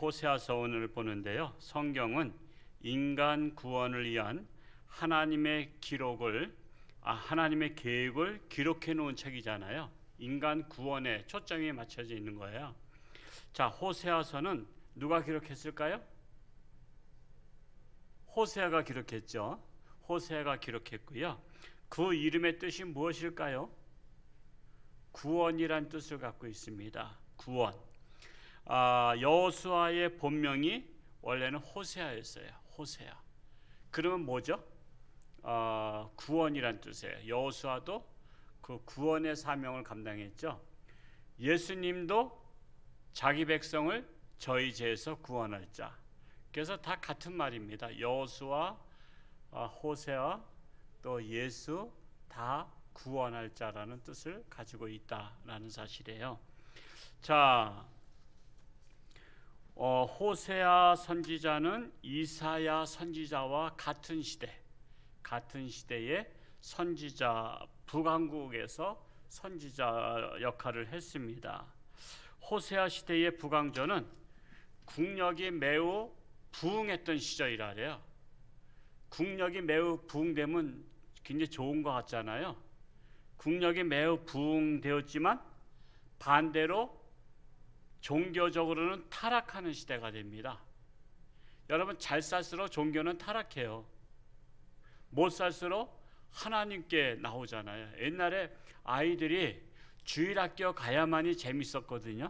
호세아서 오늘 보는데요. 성경은 인간 구원을 위한 하나님의 하나님의 계획을 기록해 놓은 책이잖아요. 인간 구원에 초점이 맞춰져 있는 거예요. 자, 호세아서는 누가 기록했을까요? 호세아가 기록했죠. 호세아가 기록했고요. 그 이름의 뜻이 무엇일까요? 구원이란 뜻을 갖고 있습니다. 구원. 여호수아의 본명이 원래는 호세아였어요. 호세아. 그러면 뭐죠? 구원이란 뜻이에요. 여호수아도 그 구원의 사명을 감당했죠. 예수님도 자기 백성을 저희 죄에서 구원할 자. 그래서 다 같은 말입니다. 여호수아, 호세아, 또 예수 다 구원할 자라는 뜻을 가지고 있다라는 사실이에요. 자, 호세아 선지자는 이사야 선지자와 같은 시대의 선지자, 북왕국에서 선지자 역할을 했습니다. 호세아 시대의 북왕조는 국력이 매우 부흥했던 시절이라 그래요. 국력이 매우 부흥되면 굉장히 좋은 것 같잖아요. 국력이 매우 부흥되었지만 반대로 종교적으로는 타락하는 시대가 됩니다. 여러분, 잘 살수록 종교는 타락해요. 못 살수록 하나님께 나오잖아요. 옛날에 아이들이 주일학교 가야만이 재밌었거든요.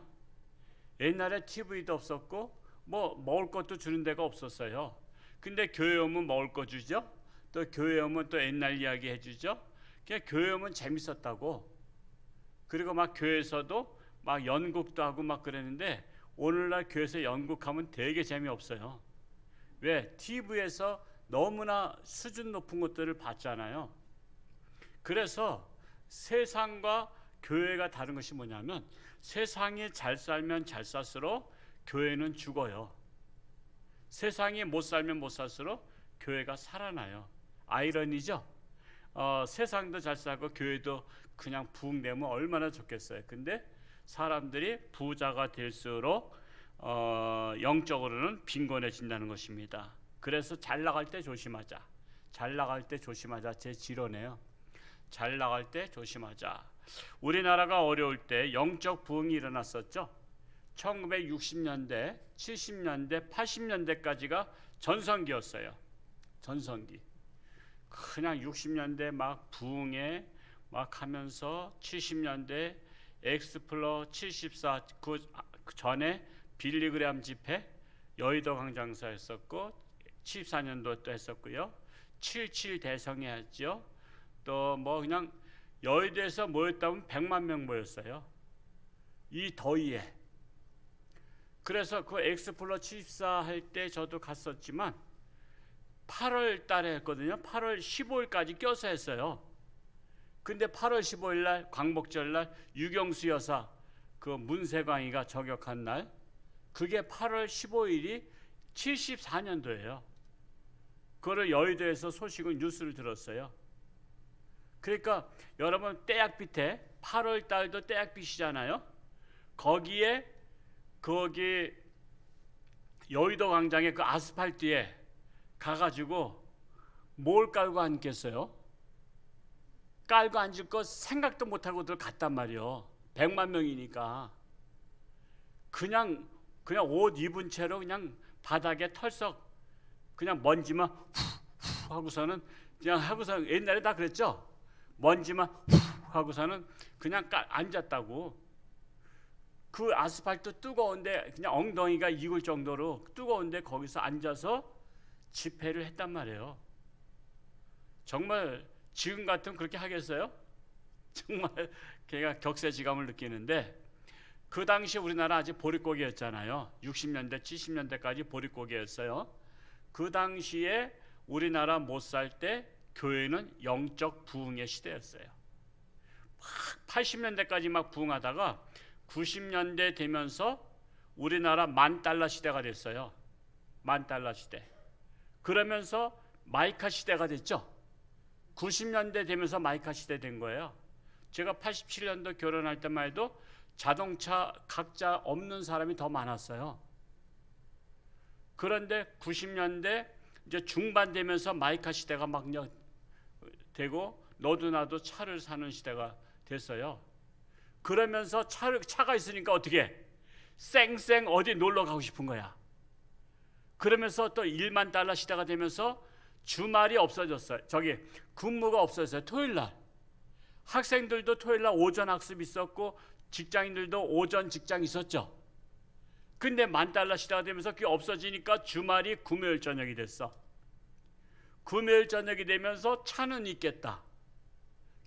옛날에 TV도 없었고 뭐 먹을 것도 주는 데가 없었어요. 근데 교회 오면 먹을 거 주죠. 또 교회 오면 또 옛날 이야기 해주죠. 그냥 교회 오면 재밌었다고. 그리고 막 교회에서도 막 연극도 하고 막 그랬는데 오늘날 교회에서 연극하면 되게 재미없어요. 왜? TV에서 너무나 수준 높은 것들을 봤잖아요. 그래서 세상과 교회가 다른 것이 뭐냐면 세상이 잘 살면 잘 살수록 교회는 죽어요. 세상이 못 살면 못 살수록 교회가 살아나요. 아이러니죠? 세상도 잘 살고 교회도 그냥 부흥되면 얼마나 좋겠어요. 근데 사람들이 부자가 될수록 영적으로는 빈곤해진다는 것입니다. 그래서 잘 나갈 때 조심하자. 잘 나갈 때 조심하자. 제 지론이에요. 잘 나갈 때 조심하자. 우리나라가 어려울 때 영적 부흥이 일어났었죠. 1960년대, 70년대, 80년대까지가 전성기였어요. 전성기. 그냥 60년대 막 부흥에 막 하면서 70년대 엑스플로 74, 그 전에 빌리그램 집회 여의도 광장에서 했었고 74년도 또 했었고요. 77 대성회 했죠. 또 뭐 그냥 여의도에서 모였다면 100만 명 모였어요. 이 더위에. 그래서 그 엑스플로 74 할 때 저도 갔었지만 8월 달에 했거든요. 8월 15일까지 껴서 했어요. 근데 8월 15일 날 광복절 날 유경수 여사 그 문세광이가 저격한 날, 그게 8월 15일이 74년도예요. 그거를 여의도에서 소식을 뉴스를 들었어요. 그러니까 여러분 떼약빛에 8월 달도 떼약빛이잖아요. 거기 여의도 광장에 그 아스팔트에 가가지고 뭘 깔고 앉겠어요? 깔고 앉을 거 생각도 못하고들 갔단 말이요. 100만 명이니까 그냥 옷 입은 채로 그냥 바닥에 털썩 그냥 먼지만 후 하고서는 그냥 하고서 옛날에 다 그랬죠. 먼지만 후 하고서는 그냥 앉았다고. 그 아스팔트 뜨거운데 그냥 엉덩이가 익을 정도로 뜨거운데 거기서 앉아서 집회를 했단 말이에요. 정말 지금 같으면 그렇게 하겠어요? 정말 걔가 격세지감을 느끼는데 그 당시 우리나라 아직 보릿고개였잖아요. 60년대 70년대까지 보릿고개였어요. 그 당시에 우리나라 못 살 때 교회는 영적 부흥의 시대였어요. 80년대까지 막 부흥하다가 90년대 되면서 우리나라 $10,000 시대가 됐어요. $10,000 시대. 그러면서 마이카 시대가 됐죠. 90년대 되면서 마이카 시대 된 거예요. 제가 87년도 결혼할 때만 해도 자동차 각자 없는 사람이 더 많았어요. 그런데 90년대 이제 중반 되면서 마이카 시대가 막 되고 너도 나도 차를 사는 시대가 됐어요. 그러면서 차가 있으니까 어떻게 쌩쌩 어디 놀러 가고 싶은 거야. 그러면서 또 1만 달러 시대가 되면서 주말이 없어졌어요. 근무가 없어졌어요. 토요일 날 학생들도 토요일 날 오전 학습 있었고 직장인들도 오전 직장 있었죠. 근데 1만 달러 시대가 되면서 그게 없어지니까 주말이 금요일 저녁이 됐어. 금요일 저녁이 되면서 차는 있겠다.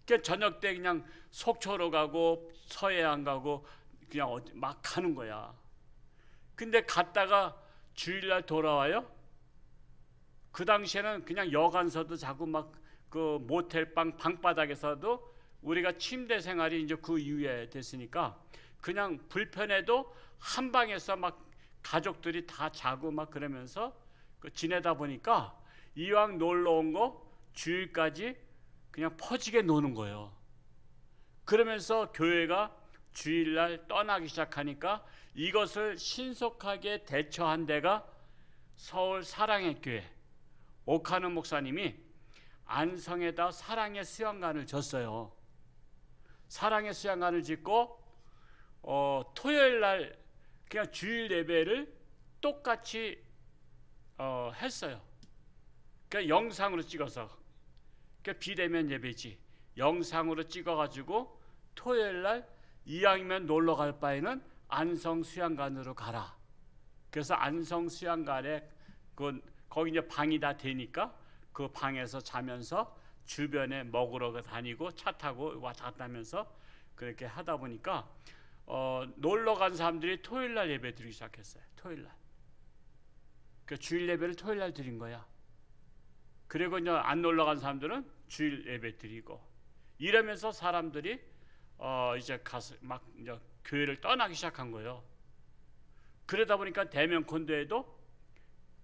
그러니까 저녁 때 그냥 속초로 가고 서해안 가고 그냥 막 가는 거야. 근데 갔다가 주일날 돌아와요. 그 당시에는 그냥 여관서도 자고 막 그 모텔방 방바닥에서도 우리가 침대 생활이 이제 그 이후에 됐으니까 그냥 불편해도 한 방에서 막 가족들이 다 자고 막 그러면서 지내다 보니까 이왕 놀러 온 거 주일까지 그냥 퍼지게 노는 거예요. 그러면서 교회가 주일날 떠나기 시작하니까 이것을 신속하게 대처한 데가 서울 사랑의 교회 오카는 목사님이 안성에다 사랑의 수양관을 졌어요. 사랑의 수양관을 짓고 토요일날 그냥 주일 예배를 똑같이 했어요. 그러니까 영상으로 찍어서, 그러니까 비대면 예배지, 영상으로 찍어가지고 토요일날 이왕이면 놀러 갈 바에는 안성 수양관으로 가라. 그래서 안성 수양관에 거기 이제 방이 다 되니까 그 방에서 자면서 주변에 먹으러 다니고 차 타고 왔다 갔다 하면서 그렇게 하다 보니까 놀러 간 사람들이 토요일날 예배 드리기 시작했어요. 토요일날. 그 주일 예배를 토요일날 드린 거야. 그리고 이제 안 놀러 간 사람들은 주일 예배 드리고 이러면서 사람들이 이제 가서 막 이제 교회를 떠나기 시작한 거예요. 그러다 보니까 대면 콘도에도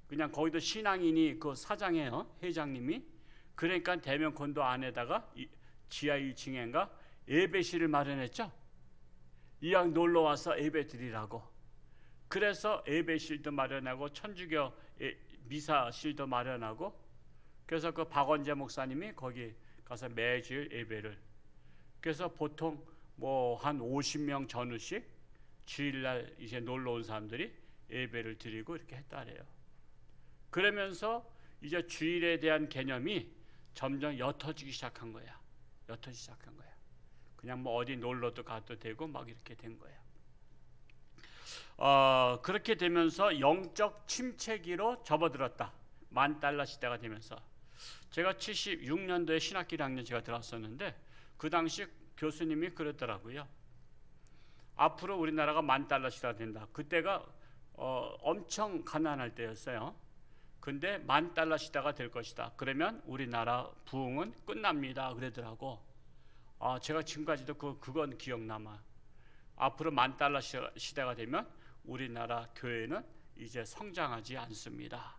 그냥 거기도 신앙인이 그 사장이에요. 회장님이. 그러니까 대면 콘도 안에다가 지하 1층인가 예배실을 마련했죠. 이왕 놀러 와서 예배 드리라고. 그래서 예배실도 마련하고 천주교 미사실도 마련하고 그래서 그 박원재 목사님이 거기 가서 매주일 예배를, 그래서 보통 뭐 한 50명 전후씩 주일날 이제 놀러 온 사람들이 예배를 드리고 이렇게 했다래요. 그러면서 이제 주일에 대한 개념이 점점 옅어지기 시작한 거야. 옅어지기 시작한 거야. 그냥 뭐 어디 놀러도 가도 되고 막 이렇게 된 거야. 그렇게 되면서 영적 침체기로 접어들었다. 1만 달러 시대가 되면서 제가 76년도에 신학기 1학년 제가 들었었는데 그 당시 교수님이 그러더라고요. 앞으로 우리나라가 1만 달러 시대가 된다. 그때가 엄청 가난할 때였어요. 근데 1만 달러 시대가 될 것이다. 그러면 우리나라 부흥은 끝납니다. 그러더라고. 제가 지금까지도 그건 기억남아. 앞으로 1만 달러 시대가 되면 우리나라 교회는 이제 성장하지 않습니다.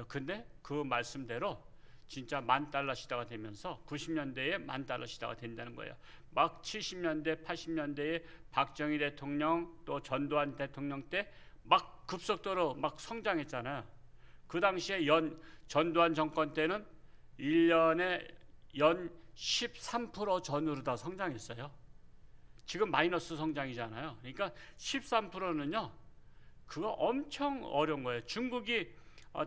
근데 그 말씀대로 진짜 1만 달러 시대가 되면서 90년대에 1만 달러 시대가 된다는 거예요. 막 70년대, 80년대에 박정희 대통령 또 전두환 대통령 때 막 급속도로 막 성장했잖아요. 그 당시에 전두환 정권 때는 1년에 연 13% 전후로 다 성장했어요. 지금 마이너스 성장이잖아요. 그러니까 13%는요, 그거 엄청 어려운 거예요. 중국이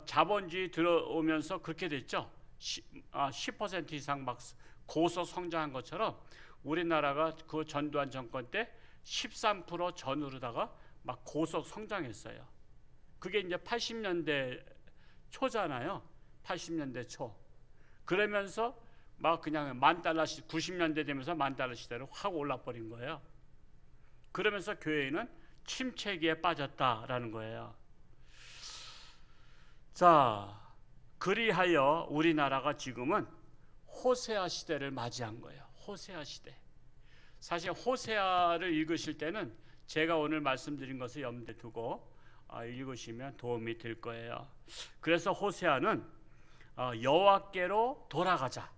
자본주의 들어오면서 그렇게 됐죠. 10% 이상 막 고속 성장한 것처럼 우리나라가 그 전두환 정권 때 13% 전후로다가 막 고속 성장했어요. 그게 이제 80년대 초잖아요. 80년대 초. 그러면서 막 그냥 1만 달러 90년대 되면서 1만 달러 시대로 확 올라버린 거예요. 그러면서 교회는 침체기에 빠졌다라는 거예요. 자, 그리하여 우리나라가 지금은 호세아 시대를 맞이한 거예요. 호세아 시대. 사실 호세아를 읽으실 때는 제가 오늘 말씀드린 것을 염두에 두고 읽으시면 도움이 될 거예요. 그래서 호세아는 여호와께로 돌아가자.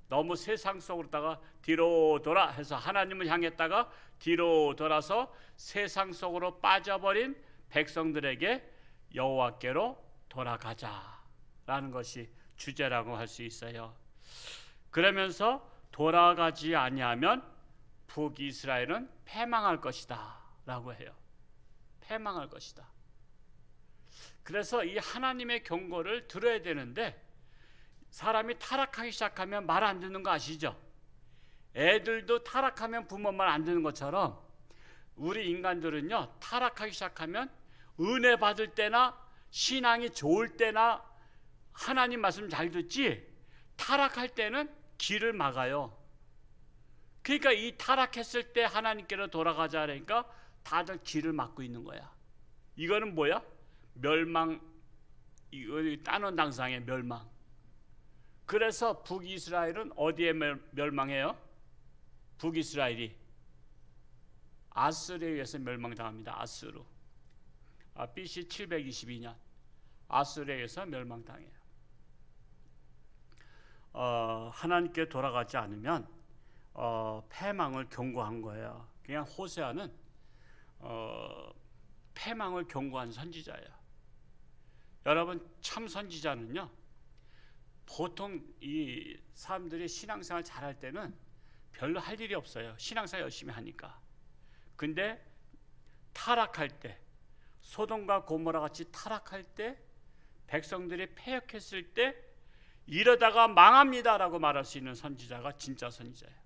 너무 세상 속으로다가 뒤로 돌아 해서 하나님을 향했다가 뒤로 돌아서 세상 속으로 빠져버린 백성들에게 여호와께로 돌아가자라는 것이 주제라고 할 수 있어요. 그러면서 돌아가지 아니하면 북이스라엘은 패망할 것이다 라고 해요. 패망할 것이다. 그래서 이 하나님의 경고를 들어야 되는데 사람이 타락하기 시작하면 말 안 듣는 거 아시죠? 애들도 타락하면 부모 말 안 듣는 것처럼 우리 인간들은요, 타락하기 시작하면 은혜 받을 때나 신앙이 좋을 때나 하나님 말씀 잘 듣지, 타락할 때는 길을 막아요. 그러니까 이 타락했을 때 하나님께로 돌아가자 그러니까 다들 길을 막고 있는 거야. 이거는 뭐야? 멸망, 이거 따논당상의 멸망. 그래서 북이스라엘은 어디에 멸망해요? 북이스라엘이 아스르에 의해서 멸망당합니다. 아스르. BC 722년 아스르에 의해서 멸망당해요. 하나님께 돌아가지 않으면 패망을 경고한 거예요. 그냥 호세아는 패망을 경고한 선지자예요. 여러분, 참 선지자는요, 보통 이 사람들이 신앙생활 잘할 때는 별로 할 일이 없어요. 신앙생활 열심히 하니까. 근데 타락할 때, 소돔과 고모라 같이 타락할 때, 백성들이 패역했을 때 이러다가 망합니다라고 말할 수 있는 선지자가 진짜 선지자예요.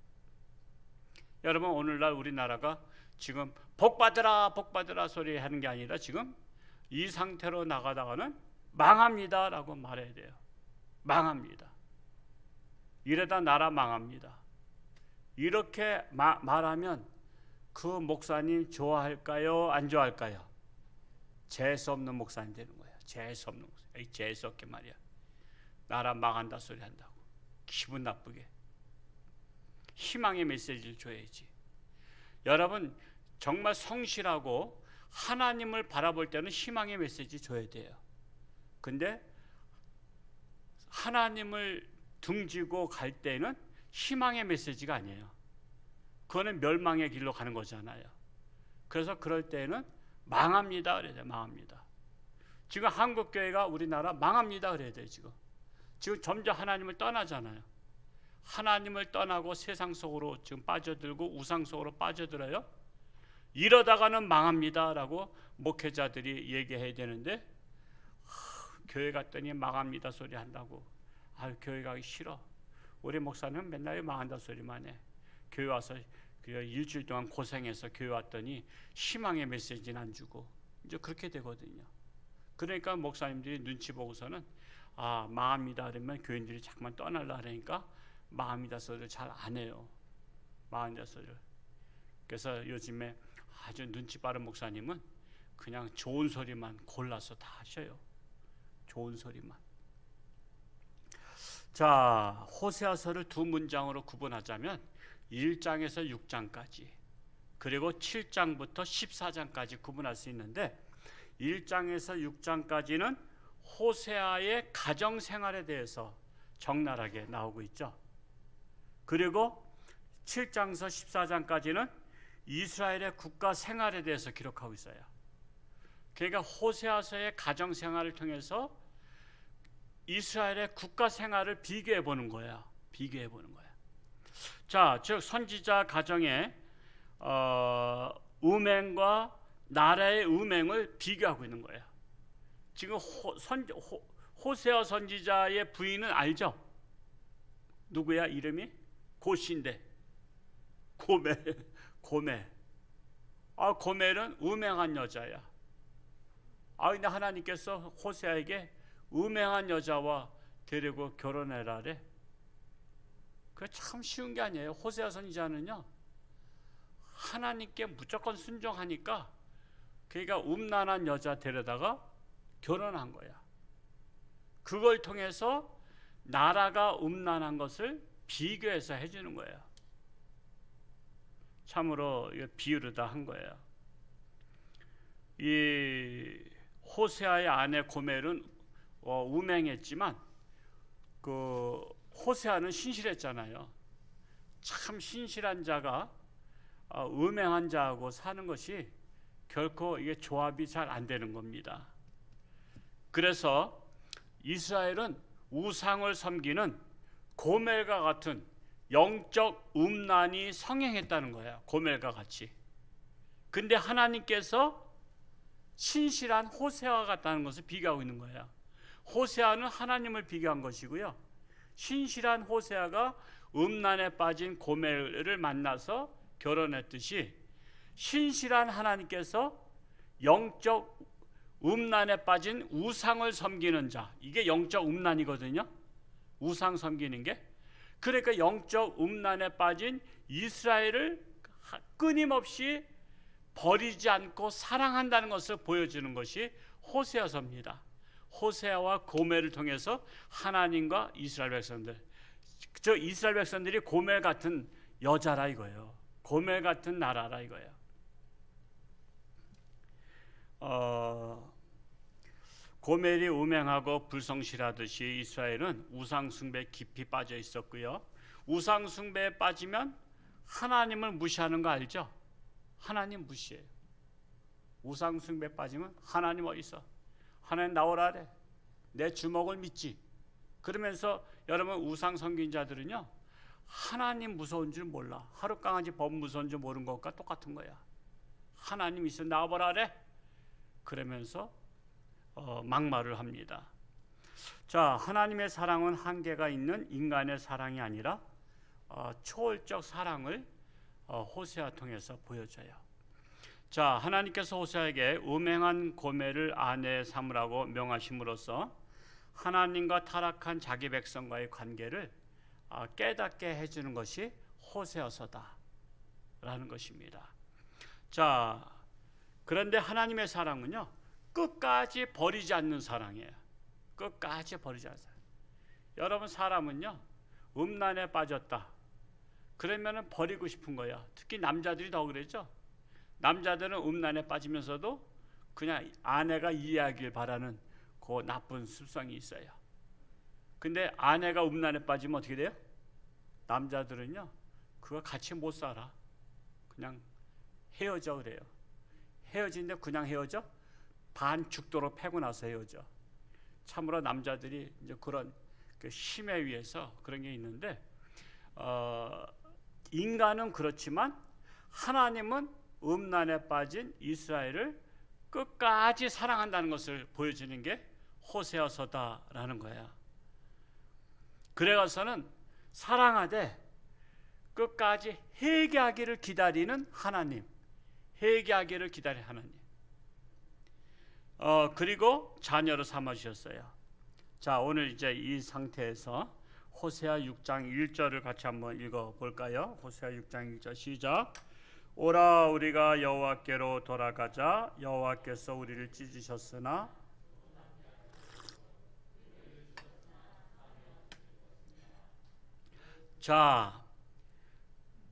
여러분, 오늘날 우리나라가 지금 복받으라 복받으라 소리 하는 게 아니라 지금 이 상태로 나가다가는 망합니다라고 말해야 돼요. 망합니다. 이러다 나라 망합니다. 이렇게 말하면 그 목사님 좋아할까요? 안 좋아할까요? 재수 없는 목사님 되는 거예요. 재수 없는 목사님. 재수 없게 말이야. 나라 망한다 소리 한다고. 기분 나쁘게. 희망의 메시지를 줘야지. 여러분, 정말 성실하고 하나님을 바라볼 때는 희망의 메시지 줘야 돼요. 근데 하나님을 등지고 갈 때는 희망의 메시지가 아니에요. 그거는 멸망의 길로 가는 거잖아요. 그래서 그럴 때는 망합니다 그래야 돼요. 망합니다. 지금 한국교회가 우리나라 망합니다 그래야 돼요. 지금 점점 하나님을 떠나잖아요. 하나님을 떠나고 세상 속으로 지금 빠져들고 우상 속으로 빠져들어요. 이러다가는 망합니다라고 목회자들이 얘기해야 되는데 교회 갔더니 망합니다 소리 한다고. 교회 가기 싫어. 우리 목사는 맨날 망한다 소리만 해. 교회 와서 일주일 동안 고생해서 교회 왔더니 희망의 메시지는 안 주고 이제 그렇게 되거든요. 그러니까 목사님들이 눈치 보고서는 망합니다 그러면 교인들이 자꾸만 떠날라 그러니까 망합니다 소리를 잘 안 해요. 망합니다 소리를. 그래서 요즘에 아주 눈치 빠른 목사님은 그냥 좋은 소리만 골라서 다 하셔요. 좋은 소리만. 자, 호세아서를 두 문장으로 구분하자면 1장에서 6장까지 그리고 7장부터 14장까지 구분할 수 있는데 1장에서 6장까지는 호세아의 가정생활에 대해서 적나라하게 나오고 있죠. 그리고 7장에서 14장까지는 이스라엘의 국가 생활에 대해서 기록하고 있어요. 그러니까 호세아서의 가정생활을 통해서 이스라엘의 국가 생활을 비교해 보는 거예요. 비교해 보는 거예요. 자, 즉 선지자 가정의 음행과 나라의 음행을 비교하고 있는 거예요. 지금 호세아 선지자의 부인은 알죠? 누구야? 이름이 고시인데 고멜. 고멜은 음행한 여자야. 근데 하나님께서 호세아에게 음행한 여자와 데리고 결혼해라래. 그게 참 쉬운 게 아니에요. 호세아 선지자는요, 하나님께 무조건 순종하니까 그러니까 음란한 여자 데려다가 결혼한 거야. 그걸 통해서 나라가 음란한 것을 비교해서 해주는 거예요. 참으로 비유르다 한 거예요. 이 호세아의 아내 고멜은 음행했지만 그 호세아는 신실했잖아요. 참 신실한 자가 음행한 자하고 사는 것이 결코 이게 조합이 잘 안 되는 겁니다. 그래서 이스라엘은 우상을 섬기는 고멜과 같은 영적 음란이 성행했다는 거예요. 고멜과 같이. 근데 하나님께서 신실한 호세아와 같다는 것을 비교하고 있는 거예요. 호세아는 하나님을 비교한 것이고요. 신실한 호세아가 음란에 빠진 고멜을 만나서 결혼했듯이 신실한 하나님께서 영적 음란에 빠진 우상을 섬기는 자, 이게 영적 음란이거든요. 우상 섬기는 게. 그러니까 영적 음란에 빠진 이스라엘을 끊임없이 버리지 않고 사랑한다는 것을 보여주는 것이 호세아서입니다. 호세아와 고멜을 통해서 하나님과 이스라엘 백성들, 저 이스라엘 백성들이 고멜 같은 여자라 이거예요. 고멜 같은 나라라 이거예요. 고멜이 음행하고 불성실하듯이 이스라엘은 우상 숭배에 깊이 빠져 있었고요. 우상 숭배에 빠지면 하나님을 무시하는 거 알죠? 하나님 무시해요. 우상 숭배에 빠지면 하나님 어디 있어? 하나님 나오라 그래. 내 주먹을 믿지. 그러면서 여러분 우상 섬긴 자들은요, 하나님 무서운 줄 몰라. 하루 강아지 법 무서운 줄 모르는 것과 똑같은 거야. 하나님 있어 나와보라 그래. 그러면서 막말을 합니다. 자, 하나님의 사랑은 한계가 있는 인간의 사랑이 아니라 초월적 사랑을 호세아 통해서 보여줘요. 자, 하나님께서 호세아에게 음행한 고멜을 아내 삼으라고 명하심으로써 하나님과 타락한 자기 백성과의 관계를 깨닫게 해주는 것이 호세아서다라는 것입니다. 자, 그런데 하나님의 사랑은요, 끝까지 버리지 않는 사랑이에요. 끝까지 버리지 않는 사랑. 여러분, 사람은요, 음란에 빠졌다. 그러면은 버리고 싶은 거야. 특히 남자들이 더 그랬죠. 남자들은 음란에 빠지면서도 그냥 아내가 이해하길 바라는 그 나쁜 습성이 있어요. 근데 아내가 음란에 빠지면 어떻게 돼요? 남자들은요, 그거 같이 못 살아. 그냥 헤어져 그래요. 헤어지는데 그냥 헤어져? 반 죽도록 패고 나서 헤어져. 참으로 남자들이 이제 그런 그 힘에 의해서 그런 게 있는데, 인간은 그렇지만 하나님은 음란에 빠진 이스라엘을 끝까지 사랑한다는 것을 보여주는 게 호세아서다라는 거야. 그래가서는 사랑하되 끝까지 회개하기를 기다리는 하나님, 회개하기를 기다리는 하나님. 그리고 자녀로 삼아주셨어요. 자, 오늘 이제 이 상태에서 호세아 6장 1절을 같이 한번 읽어볼까요? 호세아 6장 1절 시작. 오라 우리가 여호와께로 돌아가자. 여호와께서 우리를 찢으셨으나 자,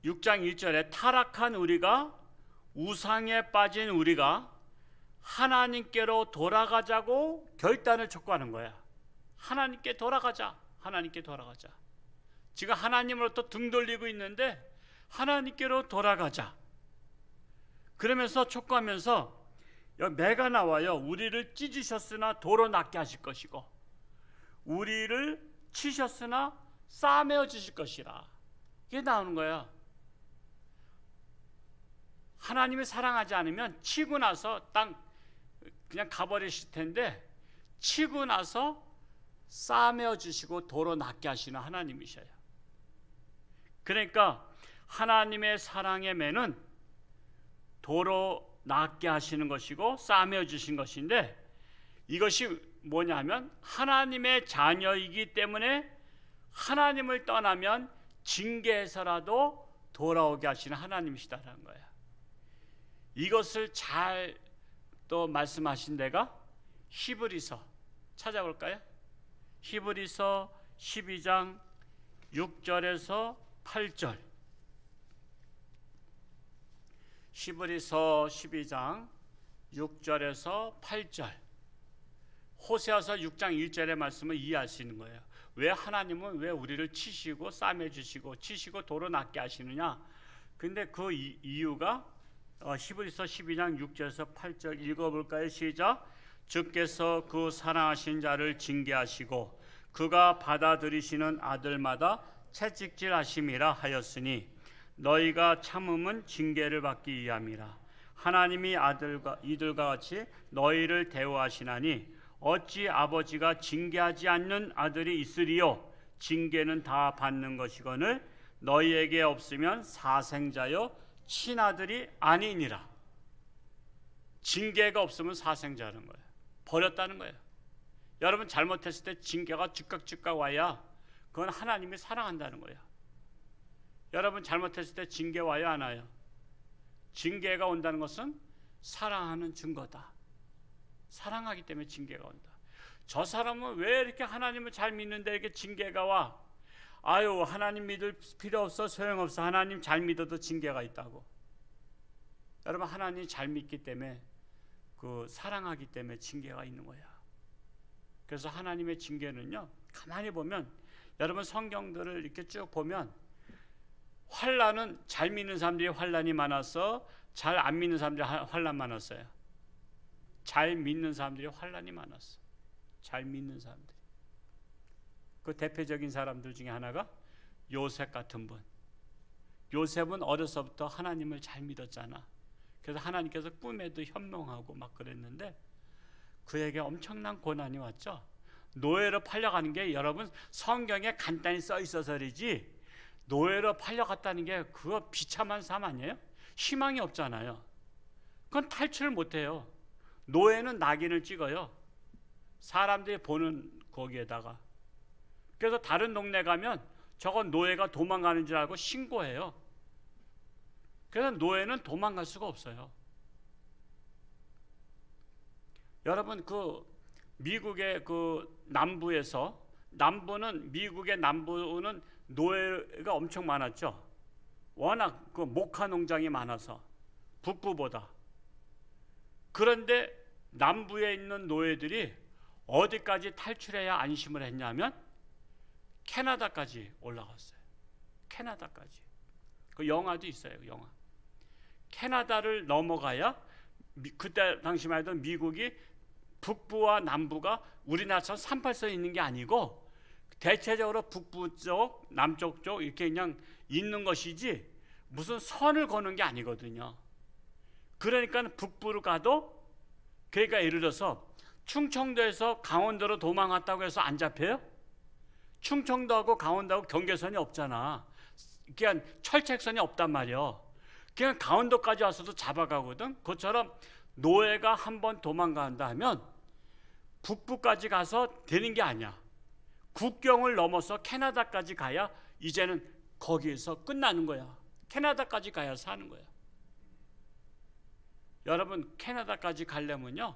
6장 1절에 타락한 우리가, 우상에 빠진 우리가 하나님께로 돌아가자고 결단을 촉구하는 거야. 하나님께 돌아가자. 하나님께 돌아가자. 지금 하나님으로부터 등 돌리고 있는데 하나님께로 돌아가자. 그러면서 촉구하면서 매가 나와요. 우리를 찢으셨으나 도로 낫게 하실 것이고 우리를 치셨으나 싸매어 주실 것이라. 이게 나오는 거야. 하나님을 사랑하지 않으면 치고 나서 땅 그냥 가버리실 텐데 치고 나서 싸매어 주시고 도로 낫게 하시는 하나님이셔요. 그러니까 하나님의 사랑의 매는 도로 낫게 하시는 것이고 싸매어 주신 것인데, 이것이 뭐냐면 하나님의 자녀이기 때문에 하나님을 떠나면 징계해서라도 돌아오게 하시는 하나님이시다라는 거야. 이것을 잘 또 말씀하신 데가 히브리서 찾아볼까요? 히브리서 12장 6절에서 8절. 히브리서 12장 6절에서 8절. 호세아서 6장 1절의 말씀을 이해할 수 있는 거예요. 왜 하나님은 왜 우리를 치시고 싸매 주시고 치시고 도로 낫게 하시느냐? 근데 그 이유가 히브리서 12장 6절에서 8절 읽어볼까요? 시작. 주께서 그 사랑하신 자를 징계하시고 그가 받아들이시는 아들마다 채찍질하심이라 하였으니 너희가 참음은 징계를 받기 위함이라. 하나님이 이들과 같이 너희를 대우하시나니 어찌 아버지가 징계하지 않는 아들이 있으리요. 징계는 다 받는 것이거늘 너희에게 없으면 사생자여 친아들이 아니니라. 징계가 없으면 사생자는 거예요. 버렸다는 거예요. 여러분 잘못했을 때 징계가 즉각 와야 그건 하나님이 사랑한다는 거예요. 여러분 잘못했을 때 징계 와요, 안 와요? 징계가 온다는 것은 사랑하는 증거다. 사랑하기 때문에 징계가 온다. 저 사람은 왜 이렇게 하나님을 잘 믿는데 이렇게 징계가 와? 아유, 하나님 믿을 필요 없어, 소용없어. 하나님 잘 믿어도 징계가 있다고. 여러분 하나님 잘 믿기 때문에 사랑하기 때문에 징계가 있는 거야. 그래서 하나님의 징계는요, 가만히 보면 여러분 성경들을 이렇게 쭉 보면 환난은 잘 믿는 사람들이 환난이 많았어, 잘 안 믿는 사람들이 환난 많았어요. 잘 믿는 사람들이 환난이 많았어. 잘 믿는 사람들. 그 대표적인 사람들 중에 하나가 요셉 같은 분. 요셉은 어려서부터 하나님을 잘 믿었잖아. 그래서 하나님께서 꿈에도 현몽하고 막 그랬는데 그에게 엄청난 고난이 왔죠. 노예로 팔려가는 게 여러분 성경에 간단히 써 있어서이지 노예로 팔려갔다는 게 그거 비참한 삶 아니에요? 희망이 없잖아요. 그건 탈출을 못해요. 노예는 낙인을 찍어요. 사람들이 보는 거기에다가. 그래서 다른 동네 가면 저건 노예가 도망가는 줄 알고 신고해요. 그래서 노예는 도망갈 수가 없어요. 여러분 미국의 미국의 남부는 노예가 엄청 많았죠. 워낙 목화 농장이 많아서 북부보다. 그런데 남부에 있는 노예들이 어디까지 탈출해야 안심을 했냐면 캐나다까지 올라갔어요. 캐나다까지. 그 영화도 있어요. 그 영화. 캐나다를 넘어가야 그때 당시만 해도 미국이 북부와 남부가 우리나라처럼 38선이 있는 게 아니고 대체적으로 북부 쪽, 남쪽 쪽 이렇게 그냥 있는 것이지 무슨 선을 거는 게 아니거든요. 그러니까 북부로 가도 그러니까 예를 들어서 충청도에서 강원도로 도망갔다고 해서 안 잡혀요? 충청도하고 강원도하고 경계선이 없잖아. 그냥 철책선이 없단 말이야. 그냥 강원도까지 와서도 잡아가거든. 그것처럼 노예가 한번 도망간다 하면 북부까지 가서 되는 게 아니야. 국경을 넘어서 캐나다까지 가야 이제는 거기에서 끝나는 거야. 캐나다까지 가야 사는 거야. 여러분 캐나다까지 가려면요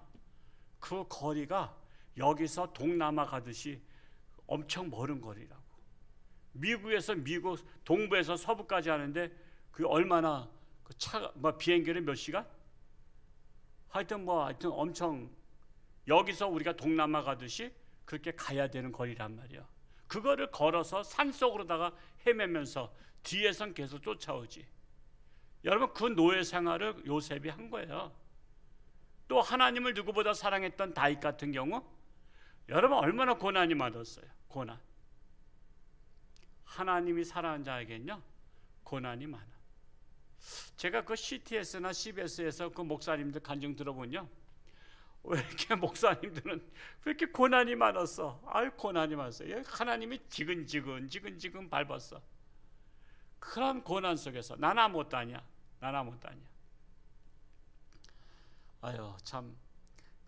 그 거리가 여기서 동남아 가듯이 엄청 멀은 거리라고. 미국에서 미국 동부에서 서부까지 하는데 그 얼마나 그 차가 비행기를 몇 시간? 하여튼 엄청 여기서 우리가 동남아 가듯이 그렇게 가야 되는 거리란 말이야. 그거를 걸어서 산속으로다가 헤매면서 뒤에선 계속 쫓아오지. 여러분 그 노예 생활을 요셉이 한 거예요. 또 하나님을 누구보다 사랑했던 다윗 같은 경우 여러분 얼마나 고난이 많았어요. 고난. 하나님이 사랑하는 자에게는요 고난이 많아. 제가 그 CTS나 CBS에서 그 목사님들 간증 들어보면요 왜 이렇게 목사님들은 왜 이렇게 고난이 많았어? 아유 고난이 많았어요. 하나님이 지근지근 밟았어. 그런 고난 속에서 난 아무것도 아니야. 아유 참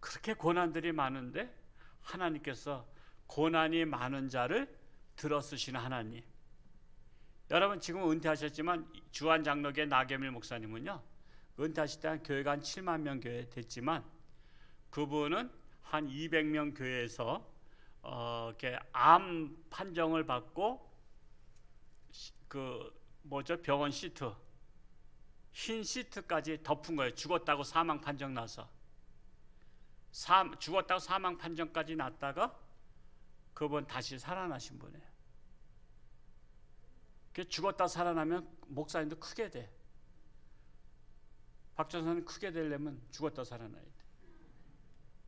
그렇게 고난들이 많은데 하나님께서 고난이 많은 자를 들어쓰시는 하나님. 여러분 지금 은퇴하셨지만 주한 장로교회 나겸일 목사님은요 은퇴하실 때 한 교회가 한 7만 명 교회 됐지만 그분은 한 200명 교회에서 이렇게 암 판정을 받고 병원 시트 흰 시트까지 덮은 거예요. 죽었다고 사망 판정 나서 죽었다고 사망 판정까지 났다가 그분 다시 살아나신 분이에요. 죽었다 살아나면 목사님도 크게 돼. 박 전사는 크게 되려면 죽었다 살아나야 돼.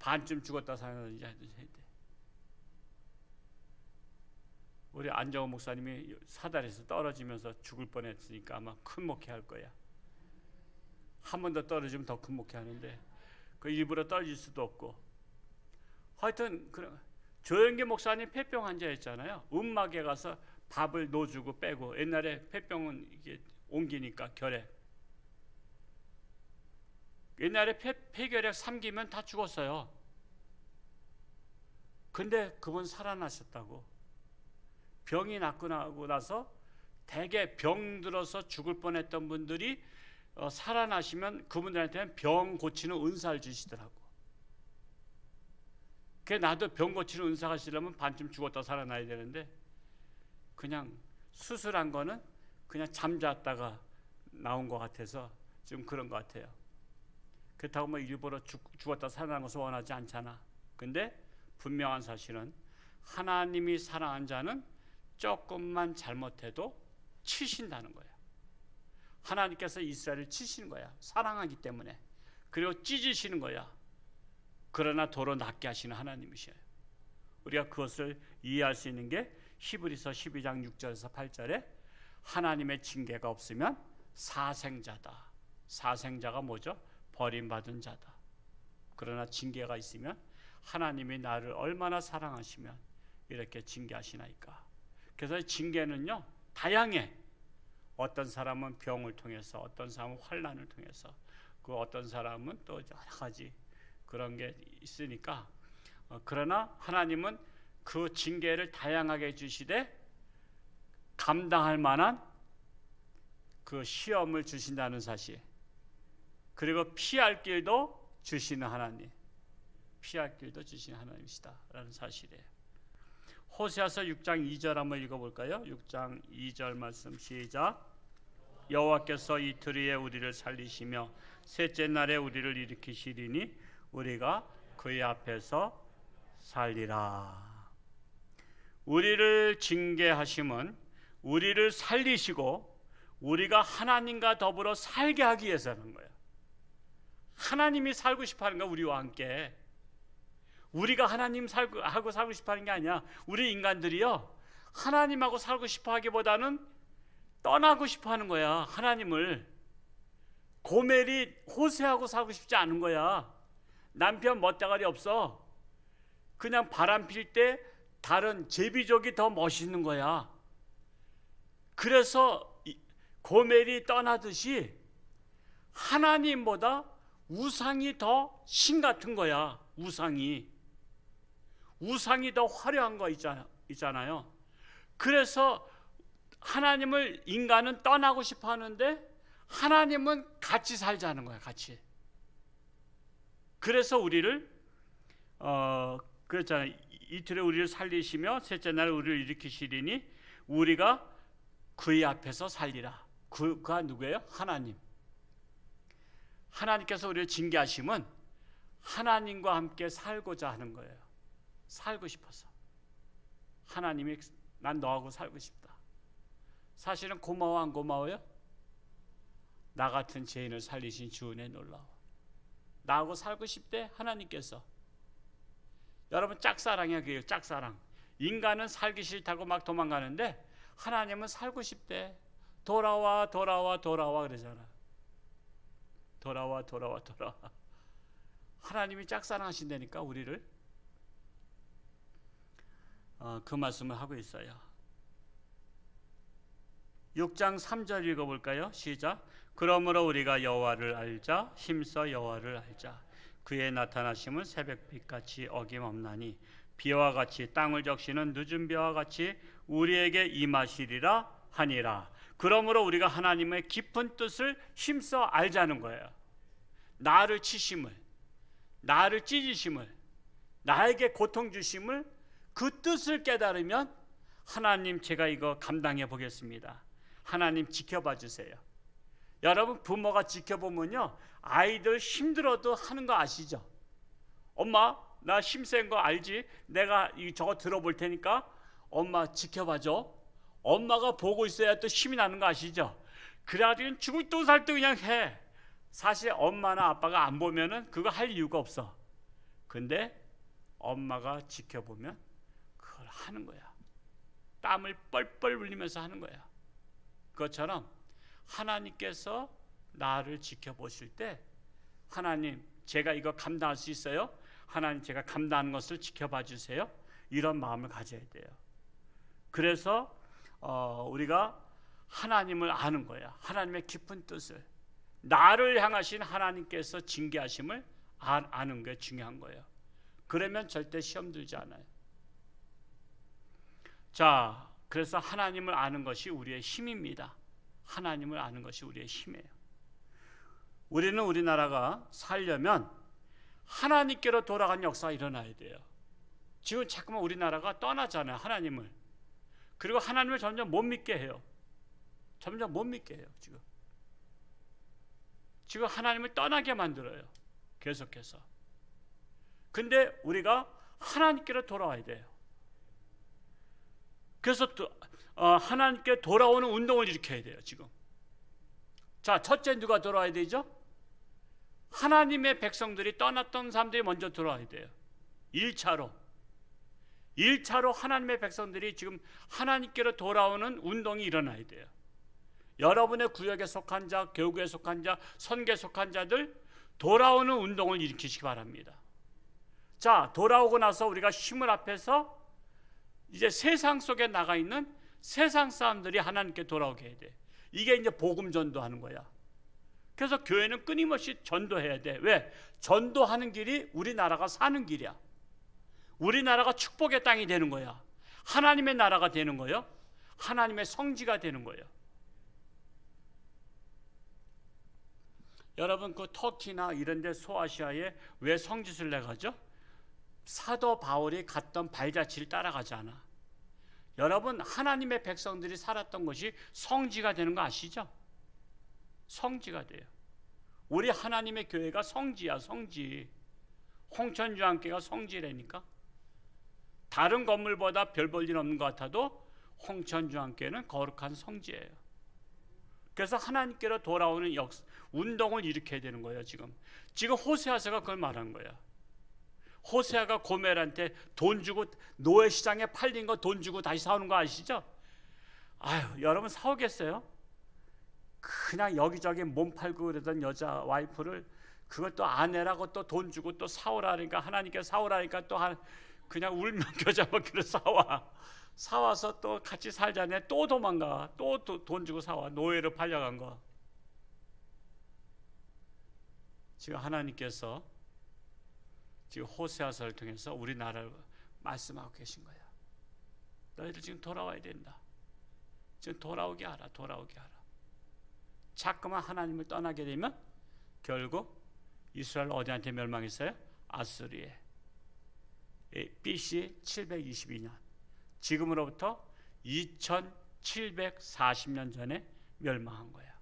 반쯤 죽었다 살아나는지 해야 돼. 우리 안정호 목사님이 사다리에서 떨어지면서 죽을 뻔했으니까 아마 큰 목회할 거야. 한 번 더 떨어지면 더 큰 목회하는데 그 일부러 떨어질 수도 없고. 하여튼 조영기 목사님 폐병 환자였잖아요. 음막에 가서 밥을 넣어주고 빼고. 옛날에 폐병은 이게 옮기니까 결핵. 옛날에 폐결핵 3기면 다 죽었어요. 근데 그분 살아나셨다고. 병이 낫고 나고 나서 대개 병 들어서 죽을 뻔했던 분들이 살아나시면 그분들한테는 병 고치는 은사를 주시더라고. 그래 나도 병 고치는 은사가 있으려면 반쯤 죽었다 살아나야 되는데 그냥 수술한 거는 그냥 잠잤다가 나온 것 같아서 좀 그런 것 같아요. 그렇다고 뭐 일부러 죽었다 살아나는 것을 원하지 않잖아. 근데 분명한 사실은 하나님이 사랑한 자는 조금만 잘못해도 치신다는 거야. 하나님께서 이스라엘을 치시는 거야. 사랑하기 때문에. 그리고 찢으시는 거야. 그러나 도로 낫게 하시는 하나님이셔요. 우리가 그것을 이해할 수 있는 게 히브리서 12장 6절에서 8절에 하나님의 징계가 없으면 사생자다. 사생자가 뭐죠? 버림받은 자다. 그러나 징계가 있으면 하나님이 나를 얼마나 사랑하시면 이렇게 징계하시나이까. 그래서 징계는요 다양해. 어떤 사람은 병을 통해서, 어떤 사람은 환난을 통해서, 그 어떤 사람은 또 여러 가지 그런 게 있으니까. 그러나 하나님은 그 징계를 다양하게 주시되 감당할 만한 그 시험을 주신다는 사실, 그리고 피할 길도 주시는 하나님, 피할 길도 주시는 하나님이시다라는 사실이에요. 호세아서 6장 2절 한번 읽어볼까요? 6장 2절 말씀 시작. 여호와께서 이틀 후에 우리를 살리시며 셋째 날에 우리를 일으키시리니 우리가 그의 앞에서 살리라. 우리를 징계하심은 우리를 살리시고 우리가 하나님과 더불어 살게 하기 위해서는 거예요. 하나님이 살고 싶어하는 거야. 우리와 함께. 우리가 하나님 하고 살고 싶어하는 게 아니야. 우리 인간들이요 하나님하고 살고 싶어하기보다는 떠나고 싶어하는 거야. 하나님을. 고멜이 호세하고 살고 싶지 않은 거야. 남편 멋대가리 없어. 그냥 바람 필 때 다른 제비족이 더 멋있는 거야. 그래서 고멜이 떠나듯이 하나님보다 우상이 더 신 같은 거야. 우상이 더 화려한 거 있잖아요. 그래서 하나님을 인간은 떠나고 싶어 하는데 하나님은 같이 살자는 거야. 같이. 그래서 우리를 그랬잖아요. 이틀에 우리를 살리시며 셋째 날에 우리를 일으키시리니 우리가 그의 앞에서 살리라. 그가 누구예요? 하나님. 하나님께서 우리를 징계하시면 하나님과 함께 살고자 하는 거예요. 살고 싶어서. 하나님이 난 너하고 살고 싶다. 사실은 고마워 안 고마워요? 나 같은 죄인을 살리신 주 은혜 놀라워. 나하고 살고 싶대 하나님께서. 여러분 짝사랑이야. 그게 짝사랑. 인간은 살기 싫다고 막 도망가는데 하나님은 살고 싶대. 돌아와 그러잖아. 돌아와. 하나님이 짝사랑하신다니까 우리를. 그 말씀을 하고 있어요. 6장 3절 읽어볼까요? 시작. 그러므로 우리가 여호와를 알자. 힘써 여호와를 알자. 그의 나타나심은 새벽빛같이 어김없나니 비와 같이 땅을 적시는 늦은 비와 같이 우리에게 임하시리라 하니라. 그러므로 우리가 하나님의 깊은 뜻을 힘써 알자는 거예요. 나를 치심을, 나를 찢으심을, 나에게 고통 주심을, 그 뜻을 깨달으면 하나님 제가 이거 감당해 보겠습니다. 하나님 지켜봐 주세요. 여러분 부모가 지켜보면요 아이들 힘들어도 하는 거 아시죠? 엄마 나 힘센 거 알지? 내가 저거 들어볼 테니까 엄마 지켜봐 줘. 엄마가 보고 있어야 또 힘이 나는 거 아시죠? 그래가지고 죽을 돈 살 때 그냥 해. 사실 엄마나 아빠가 안 보면은 그거 할 이유가 없어. 근데 엄마가 지켜보면 그걸 하는 거야. 땀을 뻘뻘 흘리면서 하는 거야. 그것처럼 하나님께서 나를 지켜보실 때 하나님 제가 이거 감당할 수 있어요? 하나님 제가 감당하는 것을 지켜봐 주세요. 이런 마음을 가져야 돼요. 그래서 우리가 하나님을 아는 거야. 하나님의 깊은 뜻을, 나를 향하신 하나님께서 징계하심을 아는 게 중요한 거예요. 그러면 절대 시험 들지 않아요. 자, 그래서 하나님을 아는 것이 우리의 힘입니다. 하나님을 아는 것이 우리의 힘이에요. 우리는 우리나라가 살려면 하나님께로 돌아간 역사가 일어나야 돼요. 지금 자꾸만 우리나라가 떠나잖아요, 하나님을. 그리고 하나님을 점점 못 믿게 해요. 점점 못 믿게 해요. 지금 하나님을 떠나게 만들어요. 계속해서. 근데 우리가 하나님께로 돌아와야 돼요. 그래서 하나님께 돌아오는 운동을 일으켜야 돼요. 지금. 자, 첫째 누가 돌아와야 되죠? 하나님의 백성들이 떠났던 사람들이 먼저 돌아와야 돼요. 1차로 하나님의 백성들이 지금 하나님께로 돌아오는 운동이 일어나야 돼요. 여러분의 구역에 속한 자, 교구에 속한 자, 선교에 속한 자들 돌아오는 운동을 일으키시기 바랍니다. 자, 돌아오고 나서 우리가 힘을 합해서 이제 세상 속에 나가 있는 세상 사람들이 하나님께 돌아오게 해야 돼. 이게 이제 복음 전도하는 거야. 그래서 교회는 끊임없이 전도해야 돼. 왜? 전도하는 길이 우리나라가 사는 길이야. 우리나라가 축복의 땅이 되는 거야. 하나님의 나라가 되는 거예요. 하나님의 성지가 되는 거예요. 여러분 그 터키나 이런 데 소아시아에 왜 성지순례 가죠? 사도 바울이 갔던 발자취를 따라가지 않아. 여러분 하나님의 백성들이 살았던 것이 성지가 되는 거 아시죠? 성지가 돼요. 우리 하나님의 교회가 성지야, 성지. 홍천주안교회가 성지라니까. 다른 건물보다 별 볼 일 없는 것 같아도 홍천주안교회는 거룩한 성지예요. 그래서 하나님께로 돌아오는 운동을 일으켜야 되는 거예요. 지금 호세아서가 그걸 말한 거야. 호세아가 고멜한테 돈 주고 노예 시장에 팔린 거 돈 주고 다시 사오는 거 아시죠? 아유, 여러분 사오겠어요? 그냥 여기저기 몸 팔고 그러던 여자 와이프를 그걸 또 아내라고 또 돈 주고 또 사오라니까, 하나님께 사오라니까 또 그냥 울면 겨자 먹기로 사와서 또 같이 살자네. 또 도망가. 또 돈 주고 사와. 노예로 팔려간 거. 지금 하나님께서 지금 호세아서를 통해서 우리나라를 말씀하고 계신 거야. 너희들 지금 돌아와야 된다. 지금 돌아오게 하라. 자꾸만 하나님을 떠나게 되면 결국 이스라엘 어디한테 멸망했어요? 아수리에. BC 722년. 지금으로부터 2740년 전에 멸망한 거야.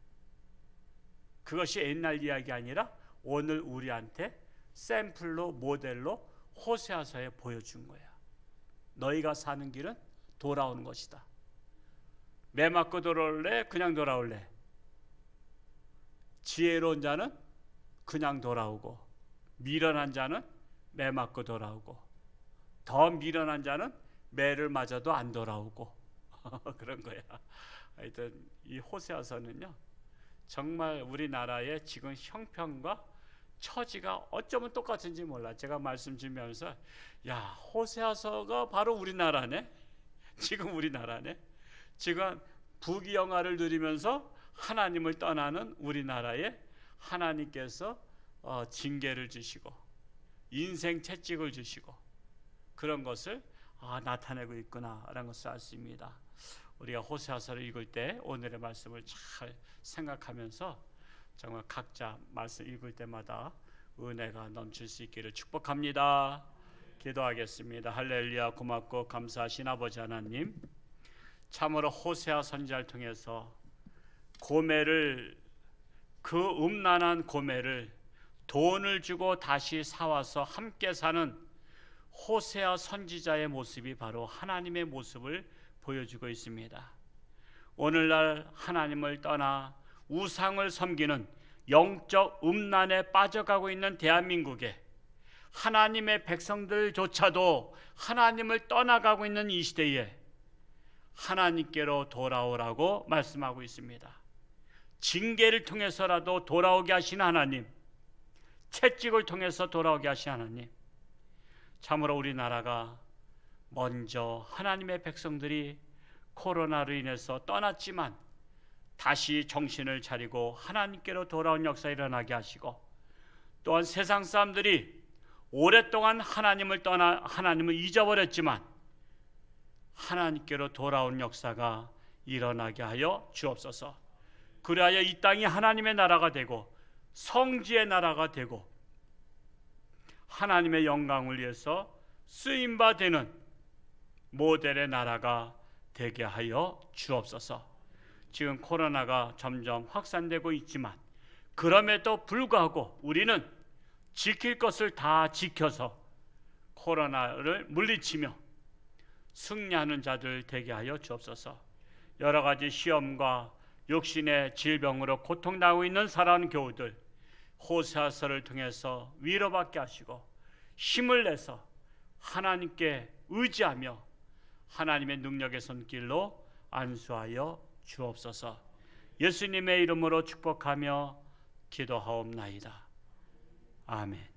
그것이 옛날 이야기 아니라 오늘 우리한테 샘플로 모델로 호세아서에 보여준 거야. 너희가 사는 길은 돌아오는 것이다. 매 맞고 돌아올래? 그냥 돌아올래? 지혜로운 자는 그냥 돌아오고, 미련한 자는 매 맞고 돌아오고, 더 미련한 자는 매를 맞아도 안 돌아오고 그런 거야. 하여튼 이 호세아서는요 정말 우리나라의 지금 형편과 처지가 어쩌면 똑같은지 몰라. 제가 말씀 드리면서 야, 호세아서가 바로 우리나라네. 지금 우리나라네. 지금 부귀영화를 누리면서 하나님을 떠나는 우리나라에 하나님께서 징계를 주시고 인생 채찍을 주시고 그런 것을 나타내고 있구나라는 것을 알 수 있습니다. 우리가 호세아서를 읽을 때 오늘의 말씀을 잘 생각하면서 정말 각자 말씀 읽을 때마다 은혜가 넘칠 수 있기를 축복합니다. 기도하겠습니다. 할렐루야. 고맙고 감사하신 아버지 하나님, 참으로 호세아 선지자를 통해서 고멜을, 그 음란한 고멜을 돈을 주고 다시 사와서 함께 사는 호세아 선지자의 모습이 바로 하나님의 모습을 보여주고 있습니다. 오늘날 하나님을 떠나 우상을 섬기는 영적 음란에 빠져가고 있는 대한민국에 하나님의 백성들조차도 하나님을 떠나가고 있는 이 시대에 하나님께로 돌아오라고 말씀하고 있습니다. 징계를 통해서라도 돌아오게 하신 하나님, 채찍을 통해서 돌아오게 하신 하나님, 참으로 우리나라가 먼저 하나님의 백성들이 코로나로 인해서 떠났지만 다시 정신을 차리고 하나님께로 돌아온 역사 일어나게 하시고, 또한 세상 사람들이 오랫동안 하나님을 잊어버렸지만 하나님께로 돌아온 역사가 일어나게 하여 주옵소서. 그리하여 이 땅이 하나님의 나라가 되고 성지의 나라가 되고 하나님의 영광을 위해서 쓰임바 되는 모델의 나라가 되게 하여 주옵소서. 지금 코로나가 점점 확산되고 있지만 그럼에도 불구하고 우리는 지킬 것을 다 지켜서 코로나를 물리치며 승리하는 자들 되게 하여 주옵소서. 여러 가지 시험과 육신의 질병으로 고통당하고 있는 사랑하는 교우들, 호세아서를 통해서 위로받게 하시고 힘을 내서 하나님께 의지하며 하나님의 능력의 손길로 안수하여 주옵소서. 예수님의 이름으로 축복하며 기도하옵나이다. 아멘.